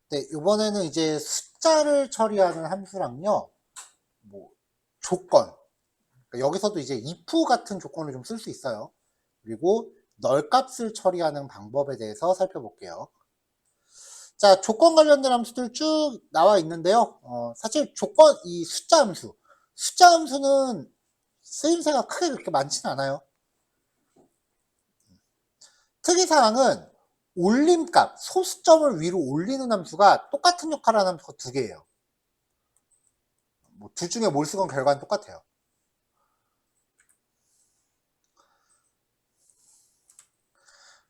네, 이번에는 이제 숫자를 처리하는 함수랑요, 뭐, 조건. 그러니까 여기서도 이제 if 같은 조건을 좀 쓸 수 있어요. 그리고 널값을 처리하는 방법에 대해서 살펴볼게요. 자, 조건 관련된 함수들 쭉 나와 있는데요. 사실 조건, 이 숫자 함수는 쓰임새가 크게 그렇게 많지는 않아요. 특이사항은 올림값, 소수점을 위로 올리는 함수가 똑같은 역할을 하는 함수가 두 개예요. 뭐 둘 중에 뭘 쓰건 결과는 똑같아요.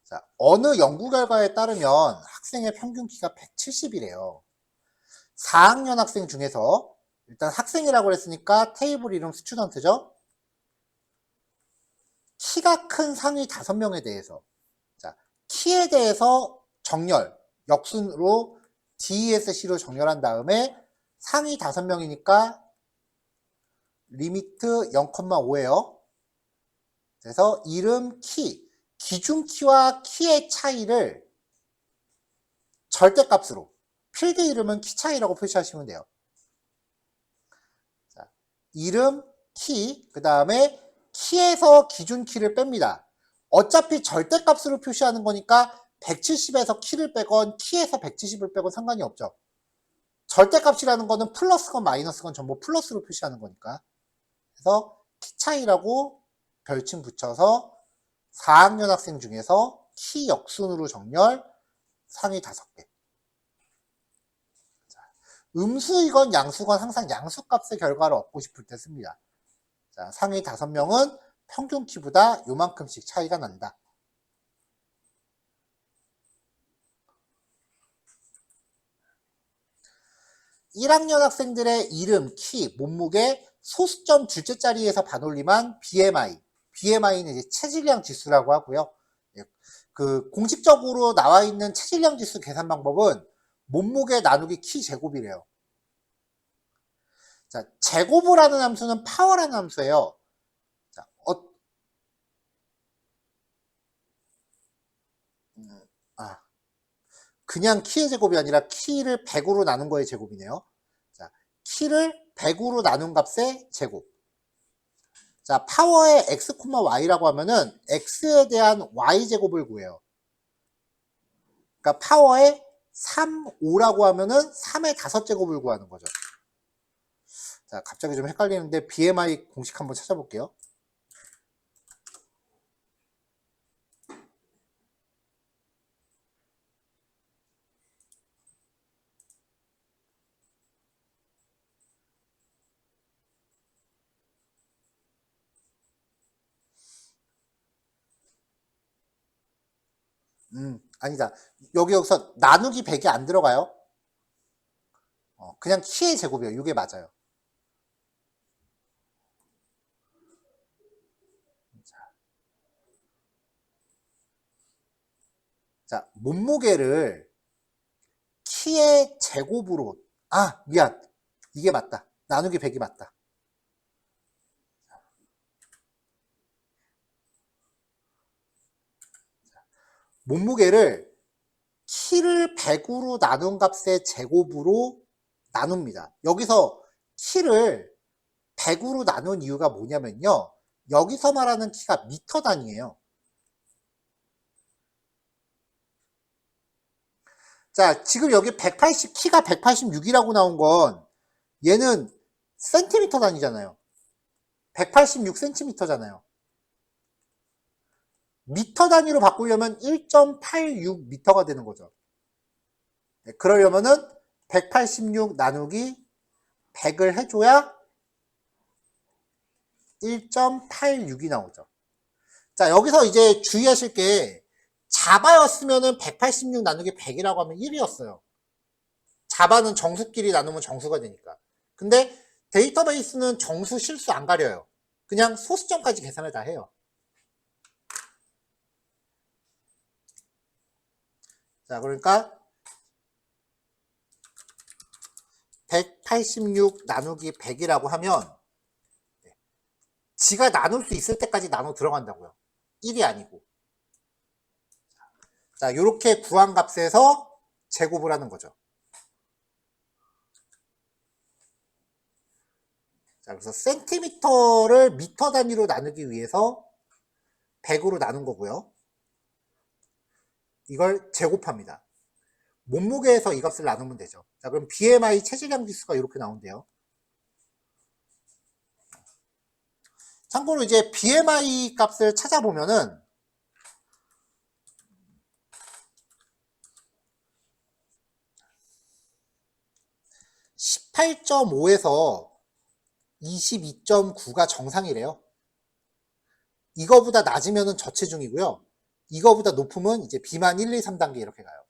자, 어느 연구 결과에 따르면 학생의 평균 키가 170이래요. 4학년 학생 중에서 일단 학생이라고 했으니까 테이블 이름 스튜던트죠. 키가 큰 상위 5명에 대해서, 자, 키에 대해서 정렬, 역순으로 DESC로 정렬한 다음에 상위 5명이니까 리미트 0,5예요. 그래서 이름 키, 기준 키와 키의 차이를 절대값으로, 필드 이름은 키 차이라고 표시하시면 돼요. 자, 이름, 키, 그 다음에 키에서 기준 키를 뺍니다. 어차피 절대값으로 표시하는 거니까 170에서 키를 빼건 키에서 170을 빼건 상관이 없죠. 절대값이라는 거는 플러스건 마이너스건 전부 플러스로 표시하는 거니까. 그래서 키 차이라고 별칭 붙여서 4학년 학생 중에서 키 역순으로 정렬 상위 5개. 음수이건 양수건 항상 양수값의 결과를 얻고 싶을 때 씁니다. 자, 상위 5명은 평균 키보다 요만큼씩 차이가 난다. (1학년) 학생들의 이름, 키, 몸무게, 소수점 둘째 자리에서 반올림한 BMI. BMI는 이제 체질량 지수라고 하고요. 그 공식적으로 나와 있는 체질량 지수 계산 방법은 몸무게 나누기 키 제곱이래요. 자, 제곱을 하는 함수는 파워라는 함수예요. 자, 그냥 키의 제곱이 아니라 키를 100으로 나눈 거의 제곱이네요. 자, 키를 100으로 나눈 값의 제곱. 자, 파워의 x, y라고 하면은 x에 대한 y제곱을 구해요. 그러니까 파워의 3, 5라고 하면은 3의 5제곱을 구하는 거죠. 자, 갑자기 좀 헷갈리는데 BMI 공식 한번 찾아볼게요. 아니다. 여기서 나누기 100이 안 들어가요. 그냥 키의 제곱이에요. 이게 맞아요. 자, 몸무게를 키의 제곱으로, 미안. 이게 맞다. 나누기 100이 맞다. 몸무게를 키를 100으로 나눈 값의 제곱으로 나눕니다. 여기서 키를 100으로 나눈 이유가 뭐냐면요. 여기서 말하는 키가 미터 단위예요. 자, 지금 여기 키가 186이라고 나온 건 얘는 센티미터 단위잖아요. 186cm잖아요. 미터 단위로 바꾸려면 1.86m가 되는 거죠. 네, 그러려면은 186 나누기 100을 해줘야 1.86이 나오죠. 자, 여기서 이제 주의하실 게 자바였으면은 186 나누기 100이라고 하면 1이었어요. 자바는 정수끼리 나누면 정수가 되니까. 근데 데이터베이스는 정수 실수 안 가려요. 그냥 소수점까지 계산을 다 해요. 자, 그러니까 186 나누기 100이라고 하면 지가 나눌 수 있을 때까지 나눠 들어간다고요. 1이 아니고. 자, 이렇게 구한 값에서 제곱을 하는 거죠. 자, 그래서 센티미터를 미터 단위로 나누기 위해서 100으로 나눈 거고요. 이걸 제곱합니다. 몸무게에서 이 값을 나누면 되죠. 자, 그럼 BMI 체질량 지수가 이렇게 나온대요. 참고로 이제 BMI 값을 찾아보면은 18.5에서 22.9가 정상이래요. 이거보다 낮으면 저체중이고요. 이거보다 높으면 이제 비만 1, 2, 3단계 이렇게 가요.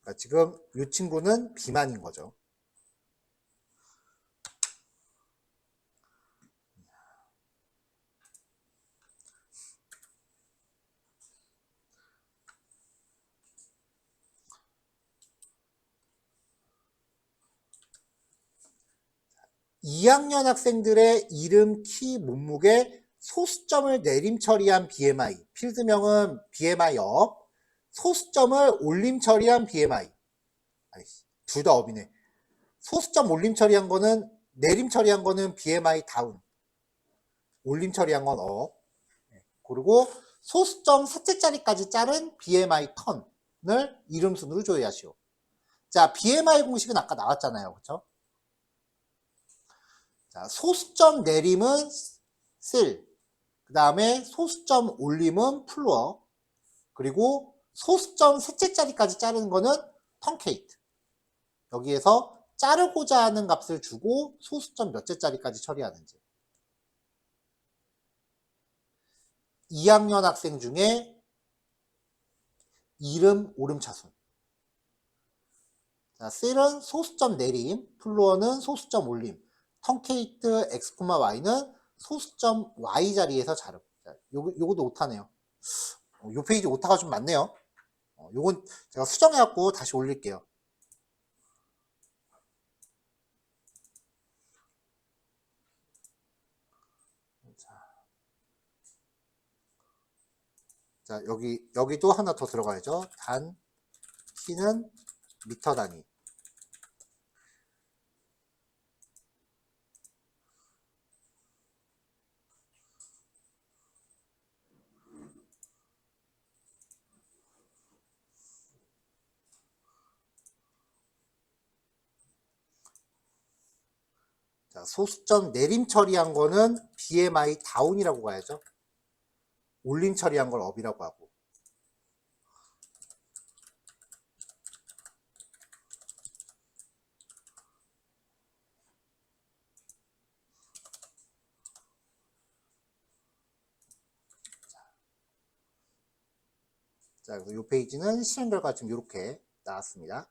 그러니까 지금 이 친구는 비만인 거죠. (2학년) 학생들의 이름, 키, 몸무게, 소수점을 내림 처리한 BMI, 필드명은 BMI 업, 소수점을 올림 처리한 BMI. 둘 다 업이네. 소수점 올림 처리한 거는, 내림 처리한 거는 BMI 다운, 올림 처리한 건 업. 그리고 소수점 셋째 자리까지 자른 BMI 턴을 이름 순으로 조회하시오. 자, BMI 공식은 아까 나왔잖아요. 그쵸? 자, 소수점 내림은 쓸, 그 다음에 소수점 올림은 플루어, 그리고 소수점 셋째 자리까지 자르는 거는 턴케이트. 여기에서 자르고자 하는 값을 주고 소수점 몇째 자리까지 처리하는지. 2학년 학생 중에 이름 오름차순. 자, 쓸은 소수점 내림, 플루어는 소수점 올림, 턴케이트 x, y는 소수점 y 자리에서 자름. 자, 요것도 오타네요. 요 페이지 오타가 좀 많네요. 요건 제가 수정해갖고 다시 올릴게요. 자, 여기도 하나 더 들어가야죠. 단, 키는 미터 단위. 자, 소수점 내림 처리한 거는 BMI 다운이라고 가야죠. 올림 처리한 걸 업이라고 하고. 자, 그래서 이 페이지는 실행 결과 지금 이렇게 나왔습니다.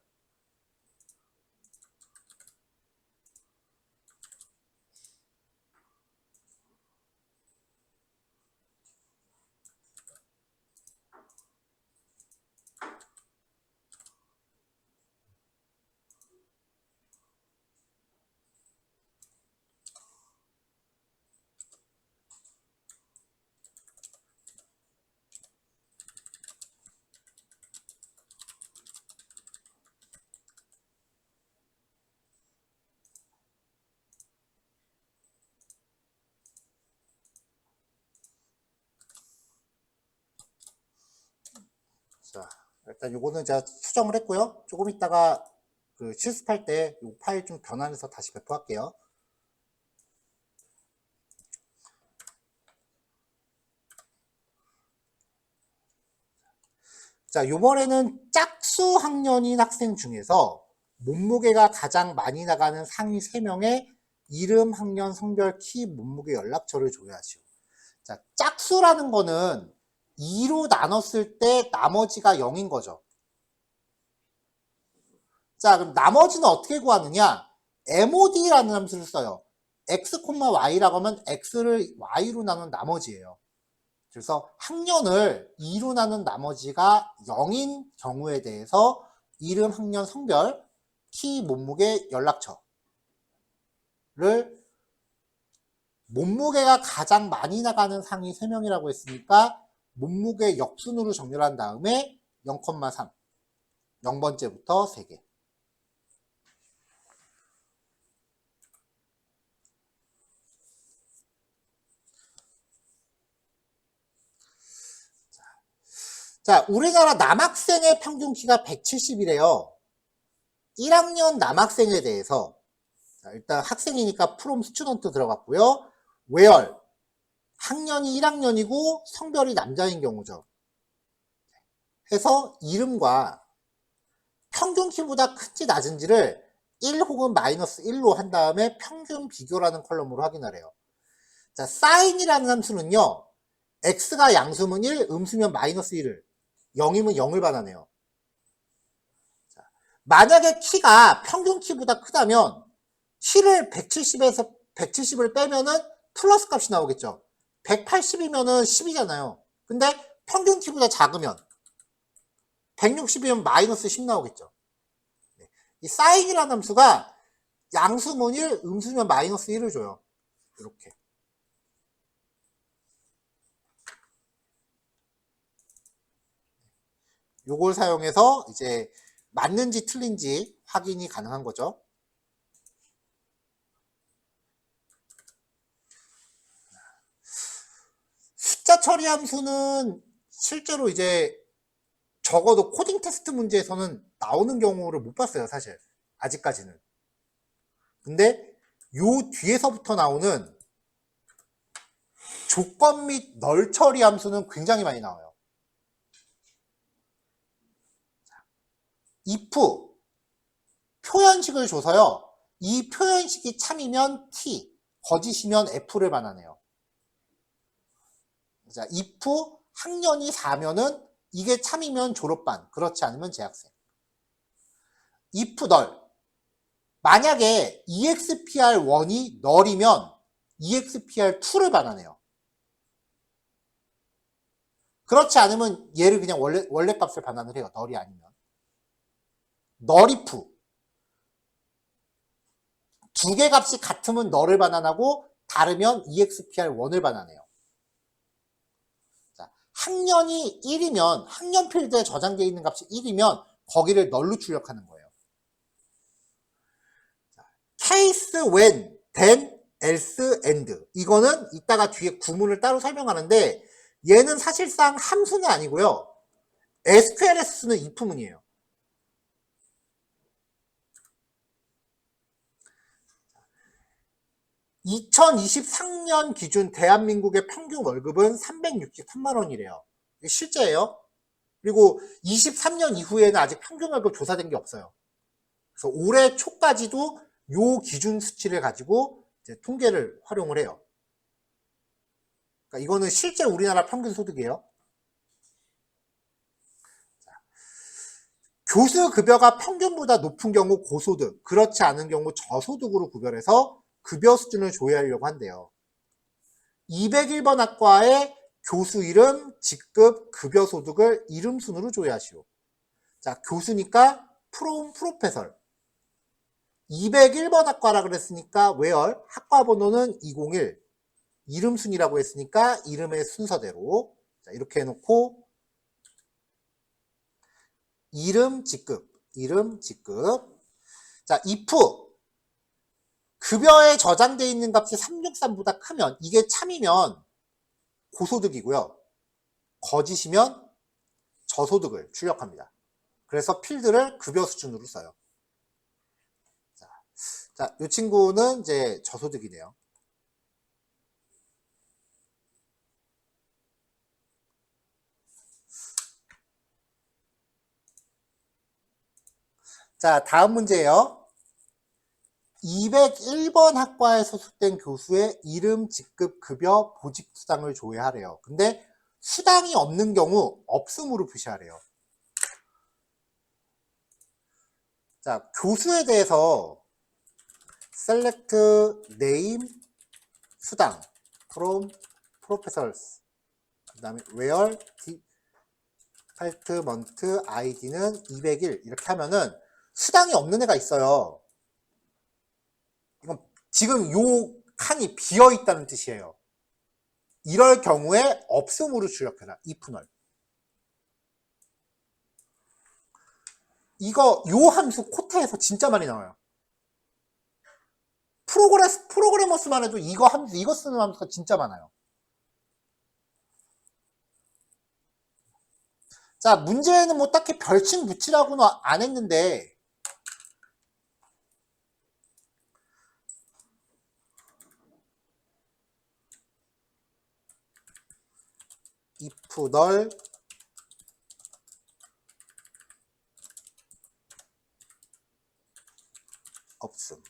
자, 일단 요거는 제가 수정을 했고요. 조금 있다가 그 실습할 때 이 파일 좀 변환해서 다시 배포할게요. 자, 요번에는 짝수 학년인 학생 중에서 몸무게가 가장 많이 나가는 상위 3명의 이름, 학년, 성별, 키, 몸무게, 연락처를 조회하시오. 자, 짝수라는 거는 2로 나눴을 때 나머지가 0인 거죠. 자, 그럼 나머지는 어떻게 구하느냐? MOD라는 함수를 써요. x, y라고 하면 x를 y로 나눈 나머지예요. 그래서 학년을 2로 나눈 나머지가 0인 경우에 대해서 이름, 학년, 성별, 키, 몸무게, 연락처를 몸무게가 가장 많이 나가는 상위 3명이라고 했으니까 몸무게 역순으로 정렬한 다음에 0,3, 0번째부터 3개. 자, 우리나라 남학생의 평균 키가 170이래요. 1학년 남학생에 대해서 자, 일단 학생이니까 from 스튜던트 들어갔고요. where 학년이 1학년이고 성별이 남자인 경우죠. 해서 이름과 평균 키보다 큰지 낮은지를 1 혹은 마이너스 1로 한 다음에 평균 비교라는 컬럼으로 확인하래요. 자, sign이라는 함수는요. x가 양수면 1, 음수면 마이너스 1을 0이면 0을 반환해요. 자, 만약에 키가 평균 키보다 크다면 키를 170에서 170을 빼면은 플러스 값이 나오겠죠. 180이면은 10이잖아요. 근데 평균 키보다 작으면 160이면 마이너스 10 나오겠죠. 이 sign이라는 함수가 양수면 1, 음수면 마이너스 1을 줘요. 이렇게. 요걸 사용해서 이제 맞는지 틀린지 확인이 가능한 거죠. 숫자 처리 함수는 실제로 이제 적어도 코딩 테스트 문제에서는 나오는 경우를 못 봤어요, 사실. 아직까지는. 근데 요 뒤에서부터 나오는 조건 및 널 처리 함수는 굉장히 많이 나와요. if 표현식을 줘서요. 이 표현식이 참이면 t, 거짓이면 f를 반환해요. 자, if 학년이 4면은 이게 참이면 졸업반, 그렇지 않으면 재학생. if 널 만약에 expr1이 널이면 expr2를 반환해요. 그렇지 않으면 얘를 그냥 원래 값을 반환을 해요. 널이 아니면. 널 if 두 개 값이 같으면 널을 반환하고 다르면 expr1을 반환해요. 자, 학년이 1이면 학년 필드에 저장되어 있는 값이 1이면 거기를 널로 출력하는 거예요. 자, case when, then, else, and 이거는 이따가 뒤에 구문을 따로 설명하는데 얘는 사실상 함수는 아니고요. SQL에서 쓰는 if문이에요. (2023년) 기준 대한민국의 평균 월급은 363만 원이래요. 이게 실제예요. 그리고 23년 이후에는 아직 평균 월급 조사된 게 없어요. 그래서 올해 초까지도 요 기준 수치를 가지고 이제 통계를 활용을 해요. 그러니까 이거는 실제 우리나라 평균 소득이에요. 자, 교수 급여가 평균보다 높은 경우 고소득, 그렇지 않은 경우 저소득으로 구별해서 급여 수준을 조회하려고 한대요. 201번 학과의 교수 이름, 직급, 급여 소득을 이름 순으로 조회하시오. 자, 교수니까 from 프로페설. 201번 학과라 그랬으니까 where, 학과 번호는 201. 이름 순이라고 했으니까 이름의 순서대로. 자, 이렇게 해놓고 이름, 직급. 자, if 급여에 저장되어 있는 값이 363보다 크면 이게 참이면 고소득이고요. 거짓이면 저소득을 출력합니다. 그래서 필드를 급여 수준으로 써요. 자, 이 친구는 이제 저소득이네요. 자, 다음 문제예요. 201번 학과에 소속된 교수의 이름, 직급, 급여, 보직 수당을 조회하래요. 근데 수당이 없는 경우 없음으로 표시하래요. 자, 교수에 대해서 select name 수당 from professors 그 다음에 where department id는 201 이렇게 하면은 수당이 없는 애가 있어요. 이건 지금 요 칸이 비어 있다는 뜻이에요. 이럴 경우에 없음으로 출력해라. if null. 이거 요 함수 코테에서 진짜 많이 나와요. 프로그래머스만 해도 이거 쓰는 함수가 진짜 많아요. 자, 문제에는 뭐 딱히 별칭 붙이라고는 안 했는데 if 널 없음.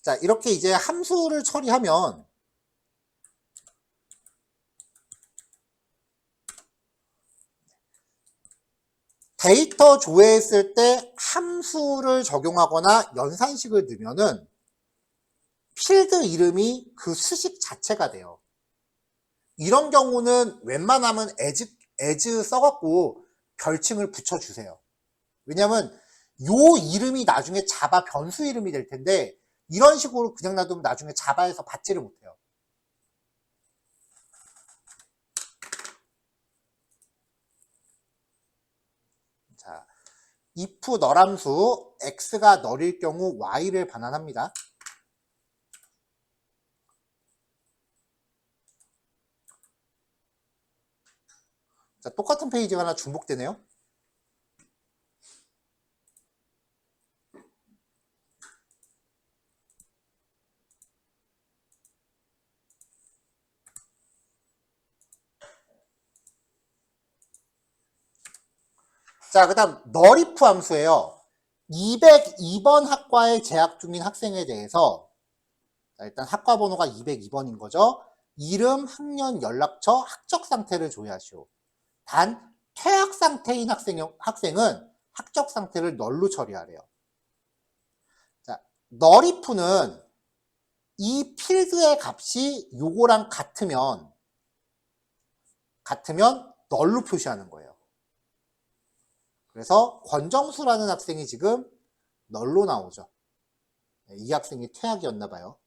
자, 이렇게 이제 함수를 처리하면 데이터 조회했을 때 함수를 적용하거나 연산식을 넣으면은 필드 이름이 그 수식 자체가 돼요. 이런 경우는 웬만하면 as 써갖고 별칭을 붙여주세요. 왜냐면 요 이름이 나중에 자바 변수 이름이 될 텐데 이런 식으로 그냥 놔두면 나중에 자바에서 받지를 못해요. 자, if 널함수 x가 널일 경우 y를 반환합니다. 자, 똑같은 페이지가 하나 중복되네요. 자, 그 다음 널if 함수예요. 202번 학과에 재학 중인 학생에 대해서 자, 일단 학과 번호가 202번인 거죠. 이름, 학년, 연락처, 학적 상태를 조회하시오. 단 퇴학 상태인 학생은 학적 상태를 널로 처리하래요. 자, 널if는 이 필드의 값이 요거랑 같으면 널로 표시하는 거예요. 그래서 권정수라는 학생이 지금 널로 나오죠. 이 학생이 퇴학이었나 봐요.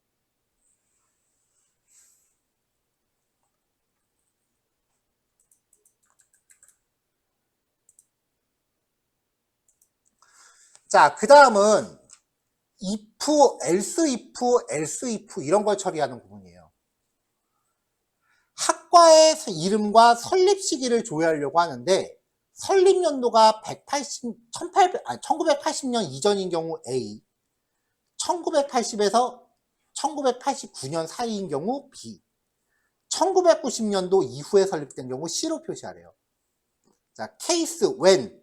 자, 그 다음은 if, else if 이런 걸 처리하는 부분이에요. 학과의 이름과 설립 시기를 조회하려고 하는데 설립 연도가 1980년 이전인 경우 A, 1980에서 1989년 사이인 경우 B, 1990년도 이후에 설립된 경우 C로 표시하래요. 자, case when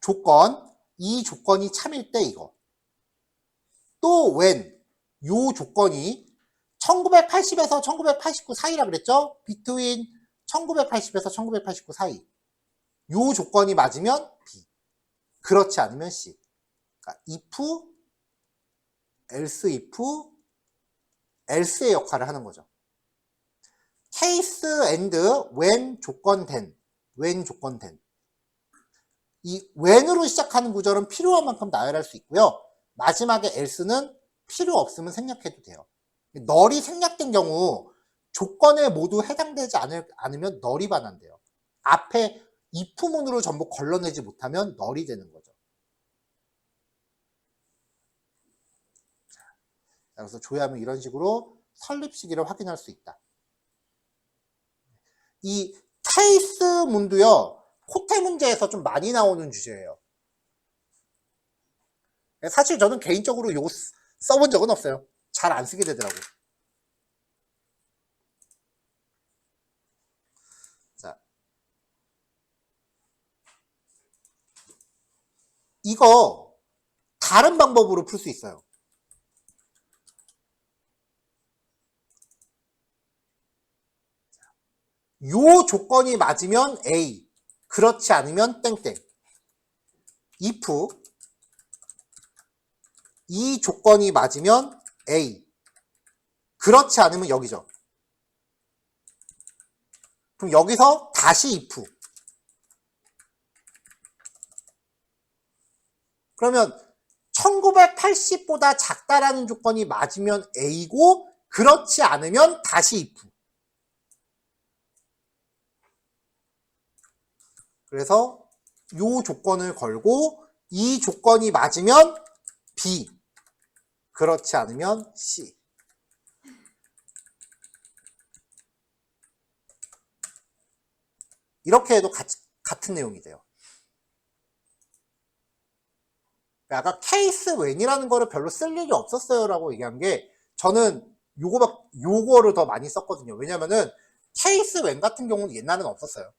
조건, 이 조건이 참일 때 이거. 또 when 요 조건이 1980에서 1989 사이라 그랬죠? between 1980에서 1989 사이. 요 조건이 맞으면 B. 그렇지 않으면 C. 그러니까 if, else의 역할을 하는 거죠. case and when 조건 된. 이 when으로 시작하는 구절은 필요한 만큼 나열할 수 있고요. 마지막에 else는 필요 없으면 생략해도 돼요. 널이 생략된 경우 조건에 모두 해당되지 않으면 널이 반환돼요. 앞에 if문으로 전부 걸러내지 못하면 널이 되는 거죠. 자, 그래서 조회하면 이런 식으로 설립 시기를 확인할 수 있다. 이 케이스 문도요. 코테 문제에서 좀 많이 나오는 주제예요. 사실 저는 개인적으로 이거 써본 적은 없어요. 잘 안 쓰게 되더라고요. 자, 이거 다른 방법으로 풀 수 있어요. 요 조건이 맞으면 A, 그렇지 않으면 땡땡. if 이 조건이 맞으면 A, 그렇지 않으면 여기죠. 그럼 여기서 다시 if. 그러면 1980보다 작다라는 조건이 맞으면 A고 그렇지 않으면 다시 if. 그래서 이 조건을 걸고 이 조건이 맞으면 B, 그렇지 않으면 C. 이렇게 해도 같은 내용이 돼요. 아까 케이스 웬이라는 거를 별로 쓸 일이 없었어요 라고 얘기한 게 저는 요거를 더 많이 썼거든요. 왜냐면은 케이스 웬 같은 경우는 옛날에는 없었어요.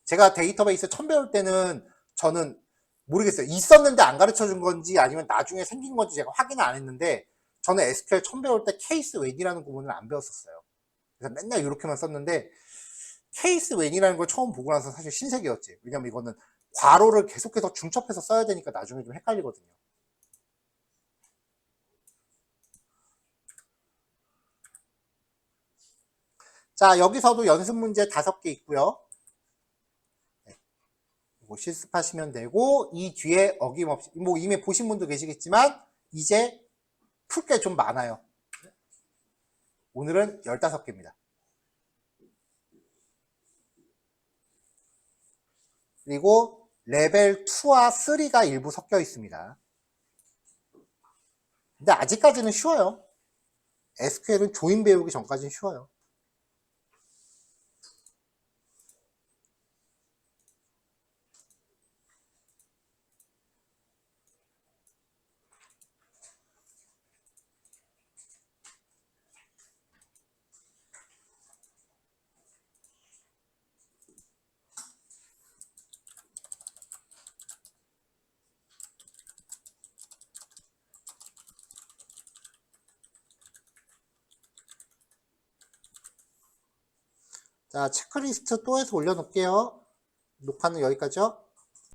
제가 데이터베이스 처음 배울 때는 저는 모르겠어요. 있었는데 안 가르쳐 준 건지 아니면 나중에 생긴 건지 제가 확인을 안 했는데 저는 SQL 처음 배울 때 케이스 웬이라는 구문을 안 배웠었어요. 그래서 맨날 이렇게만 썼는데 케이스 웬이라는 걸 처음 보고 나서 사실 신세계였지. 왜냐면 이거는 괄호를 계속해서 중첩해서 써야 되니까 나중에 좀 헷갈리거든요. 자, 여기서도 연습 문제 5개 있고요. 실습하시면 되고 이 뒤에 어김없이 뭐 이미 보신 분도 계시겠지만 이제 풀 게 좀 많아요. 오늘은 15개입니다. 그리고 레벨 2와 3가 일부 섞여 있습니다. 근데 아직까지는 쉬워요. SQL은 조인 배우기 전까지는 쉬워요. 자, 체크리스트 또 해서 올려놓을게요. 녹화는 여기까지요.